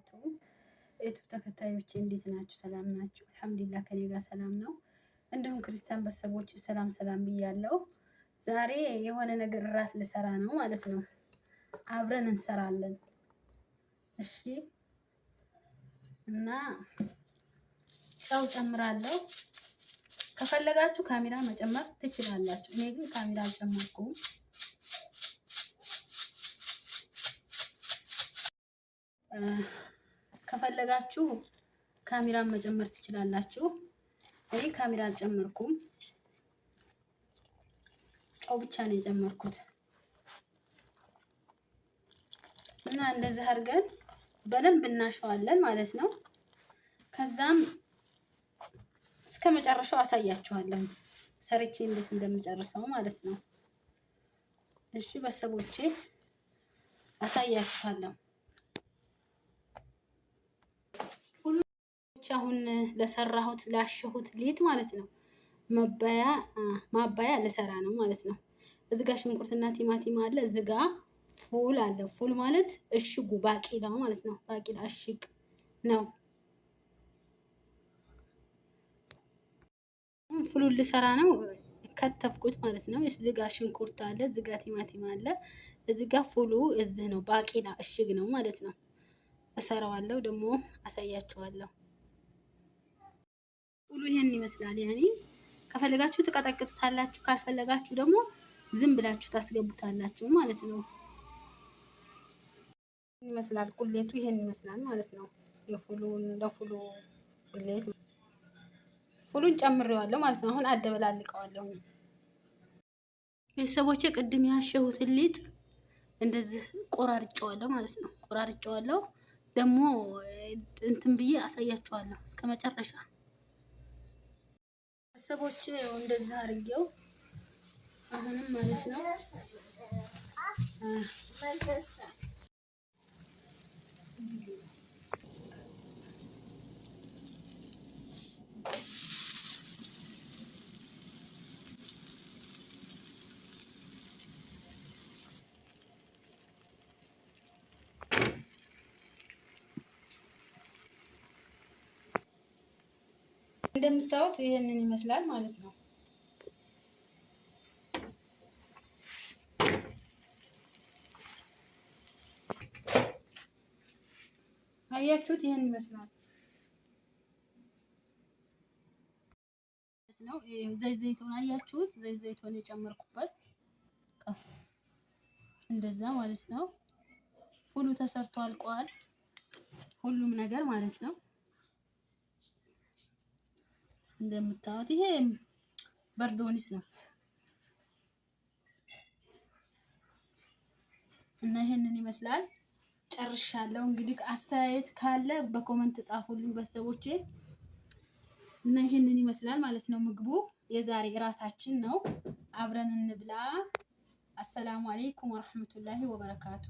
ወበረካቱ። ዩቲዩብ ተከታዮች እንዴት ናችሁ? ሰላም ናችሁ? አልሐምዱሊላህ ከኔ ጋር ሰላም ነው። እንዲሁም ክርስቲያን ቤተሰቦች ሰላም ብያለሁ። ዛሬ የሆነ ነገር እራት ልሰራ ነው ማለት ነው። አብረን እንሰራለን። እሺ። እና ጨው ጨምራለሁ። ከፈለጋችሁ ካሜራ መጨመር ትችላላችሁ። እኔ ግን ካሜራ አልጨመርኩም። ከፈለጋችሁ ካሜራን መጨመር ትችላላችሁ። እኔ ካሜራ አልጨመርኩም። ጨው ብቻ ነው የጨመርኩት። እና እንደዚህ አድርገን በደንብ እናሸዋለን ማለት ነው። ከዛም እስከ መጨረሻው አሳያችኋለሁ ሰርቼ እንዴት እንደምጨርሰው ማለት ነው። እሺ ቤተሰቦቼ አሳያችኋለሁ። አሁን ለሰራሁት ላሸሁት ሊጥ ማለት ነው ማባያ ልሰራ ነው ማለት ነው። እዚህ ጋር ሽንኩርትና ቲማቲም አለ። እዚህ ጋር ፉል አለ። ፉል ማለት እሽጉ ባቂላ ማለት ነው። ባቂላ እሽግ ነው። ፉሉን ልሰራ ነው ከተፍኩት ማለት ነው። እዚህ ጋር ሽንኩርት አለ። እዚህ ጋር ቲማቲም አለ። እዚህ ጋር ፉሉ እዚህ ነው። ባቂላ እሽግ ነው ማለት ነው። እሰራዋለሁ ደግሞ አሳያችኋለሁ። ፉሉ ይሄን ይመስላል። ያኔ ከፈለጋችሁ ትቀጠቅጡታላችሁ፣ ካልፈለጋችሁ ደግሞ ዝም ብላችሁ ታስገቡታላችሁ ማለት ነው። ይመስላል ቁሌቱ ይሄን ይመስላል ማለት ነው። ለፉሉ ቁሌት ፉሉን ጨምሬዋለሁ ማለት ነው። አሁን አደበላልቀዋለሁ። ቤተሰቦቼ ቅድም ያሸሁትን ሊጥ እንደዚህ ቆራርጬዋለሁ ማለት ነው። ቆራርጬዋለሁ ደግሞ እንትን ብዬ አሳያችኋለሁ እስከ መጨረሻ። ቤተሰቦቼ እንደዚህ አድርጌው አሁንም ማለት ነው እንደምታዩት ይሄንን ይመስላል ማለት ነው። አያችሁት? ይሄን ይመስላል ነው። ዘይቱን አያችሁት? ዘይቱን የጨመርኩበት እንደዛ ማለት ነው። ፉሉ ተሰርቶ አልቋል። ሁሉም ነገር ማለት ነው። እንደምታዩት ይሄ በርዶኒስ ነው እና ይሄንን ይመስላል። ጨርሻለሁ። እንግዲህ አስተያየት ካለ በኮመንት ጻፉልኝ ቤተሰቦቼ። እና ይሄንን ይመስላል ማለት ነው። ምግቡ የዛሬ እራታችን ነው። አብረን እንብላ። አሰላሙ አለይኩም ወራህመቱላሂ ወበረካቱ።